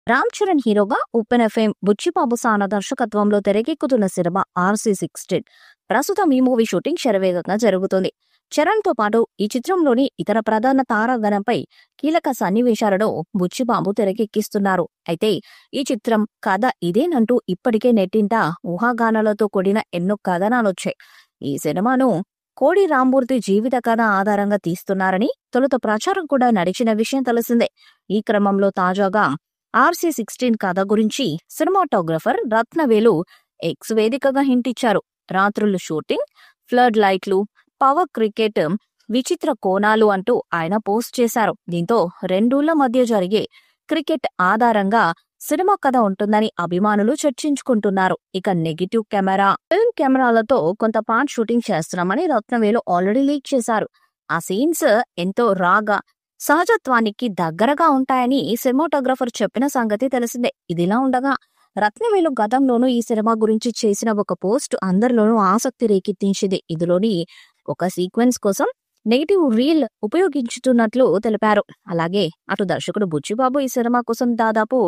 రామ్ చరణ్ హీరోగా ఉప్పెన ఫేమ్ బుచ్చిబాబు సానా దర్శకత్వంలో తెరకెక్కుతున్న సినిమా RC16. ప్రస్తుతం ఈ మూవీ షూటింగ్ శరవేగంగా జరుగుతుంది. చరణ్ తో పాటు ఈ చిత్రంలోని ఇతర ప్రధాన తారాగణంపై కీలక సన్నివేశాలను బుచ్చిబాబు తెరకెక్కిస్తున్నారు. అయితే ఈ చిత్రం కథ ఇదేనంటూ ఇప్పటికే నెట్టింట ఊహాగానాలతో కూడిన ఎన్నో కథనాలొచ్చాయి. ఈ సినిమాను కోడి రామ్మూర్తి జీవిత కథ ఆధారంగా తీస్తున్నారని తొలుత ప్రచారం కూడా నడిచిన విషయం తెలిసిందే. ఈ క్రమంలో తాజాగా RC16 కథ గురించి సినిమాటోగ్రఫర్ రత్నవేలు ఎక్స్ వేదికగా హింటిచ్చారు. రాత్రులు షూటింగ్, ఫ్లడ్ లైట్లు, పవర్ క్రికెట్, విచిత్ర కోణాలు అంటూ ఆయన పోస్ట్ చేశారు. దీంతో రెండూళ్ల మధ్య జరిగే క్రికెట్ ఆధారంగా సినిమా కథ ఉంటుందని అభిమానులు చర్చించుకుంటున్నారు. ఇక నెగిటివ్ కెమెరా, ఫిల్మ్ కెమెరాలతో కొంత పార్ట్ షూటింగ్ చేస్తున్నామని రత్నవేలు ఆల్రెడీ లీక్ చేశారు. ఆ సీన్స్ ఎంతో రాగా సహజత్వానికి దగ్గరగా ఉంటాయని సినిమాటోగ్రఫర్ చెప్పిన సంగతి తెలిసిందే. ఇదిలా ఉండగా రత్నవేలు గతంలోనూ ఈ సినిమా గురించి చేసిన ఒక పోస్ట్ అందరిలోనూ ఆసక్తి రేకెత్తించింది. ఇందులోని ఒక సీక్వెన్స్ కోసం నెగిటివ్ రీల్ ఉపయోగించుతున్నట్లు తెలిపారు. అలాగే అటు దర్శకుడు బుచ్చిబాబు ఈ సినిమా కోసం దాదాపు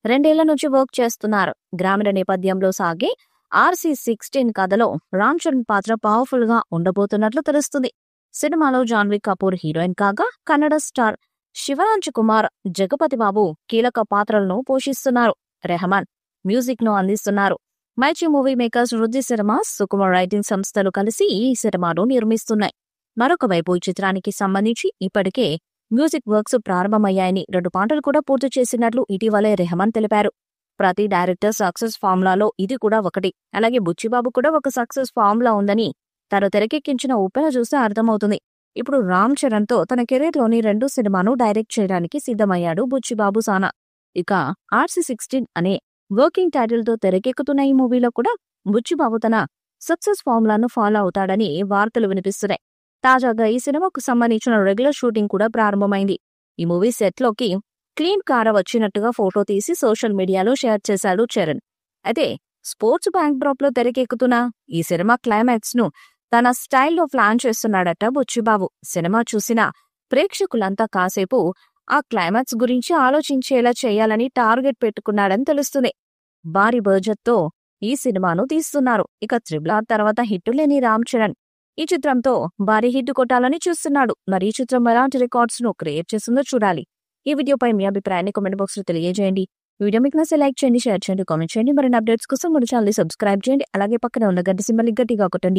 2 ఏళ్ల నుంచి వర్క్ చేస్తున్నారు. గ్రామీణ నేపథ్యంలో సాగే RC16 కథలో రామ్ చరణ్ పాత్ర పవర్ఫుల్ గా ఉండబోతున్నట్లు తెలుస్తుంది. సినిమాలో జాన్వీ కపూర్ హీరోయిన్ కాగా కన్నడ స్టార్ శివరాజ్ కుమార్, జగపతి బాబు కీలక పాత్రలను పోషిస్తున్నారు. రెహమాన్ మ్యూజిక్ ను అందిస్తున్నారు. మైచి మూవీ మేకర్స్, రుద్ది సినిమాస్, సుకుమార్ రైటింగ్ సంస్థలు కలిసి ఈ సినిమాను నిర్మిస్తున్నాయి. మరొక వైపు ఈ చిత్రానికి సంబంధించి ఇప్పటికే మ్యూజిక్ వర్క్స్ ప్రారంభమయ్యాయని, 2 పాటలు కూడా పూర్తి చేసినట్లు ఇటీవలే రెహమాన్ తెలిపారు. ప్రతి డైరెక్టర్ సక్సెస్ ఫార్ములాలో ఇది కూడా ఒకటి. అలాగే బుచ్చిబాబు కూడా ఒక సక్సెస్ ఫార్ములా ఉందని తను తెరకెక్కించిన ఉప్పెన చూస్తే అర్థమవుతుంది. ఇప్పుడు రామ్ చరణ్ తో తన కెరీర్ లోని 2 సినిమాను డైరెక్ట్ చేయడానికి సిద్ధమయ్యాడు బుచ్చిబాబు సానా. ఇక RC16 అనే వర్కింగ్ టైటిల్ తో తెరకెక్కుతున్న ఈ మూవీలో కూడా బుచ్చిబాబు తన సక్సెస్ ఫార్ములాను ఫాలో అవుతాడని వార్తలు వినిపిస్తున్నాయి. తాజాగా ఈ సినిమాకు సంబంధించిన రెగ్యులర్ షూటింగ్ కూడా ప్రారంభమైంది. ఈ మూవీ సెట్ లోకి క్లీన్ కార వచ్చినట్టుగా ఫోటో తీసి సోషల్ మీడియాలో షేర్ చేశాడు చరణ్. అయితే స్పోర్ట్స్ బ్యాక్ డ్రాప్ లో తెరకెక్కుతున్న ఈ సినిమా క్లైమాక్స్ ను తన స్టైల్లో ప్లాన్ చేస్తున్నాడట బుచ్చిబాబు. సినిమా చూసిన ప్రేక్షకులంతా కాసేపు ఆ క్లైమాక్స్ గురించి ఆలోచించేలా చేయాలని టార్గెట్ పెట్టుకున్నాడని తెలుస్తుంది. భారీ బడ్జెట్ తో ఈ సినిమాను తీస్తున్నారు. ఇక RRR తర్వాత హిట్టు లేని రామ్ చరణ్ ఈ చిత్రంతో భారీ హిట్ కొట్టాలని చూస్తున్నాడు. మరి ఈ చిత్రం ఎలాంటి రికార్డ్స్ ను క్రియేట్ చేస్తుందో చూడాలి. ఈ వీడియోపై మీ అభిప్రాయాన్ని కామెంట్ బాక్స్ లో తెలియజేయండి. వీడియో మీకు నచ్చితే లైక్ చేయండి, షేర్ చేయండి, కామెంట్ చేయండి. మరిన్ని అప్డేట్స్ కోసం మన ఛానల్ ని సబ్స్క్రైబ్ చేయండి. అలాగే పక్కన ఉన్న గంట సింబల్ గట్టిగా కొట్టండి.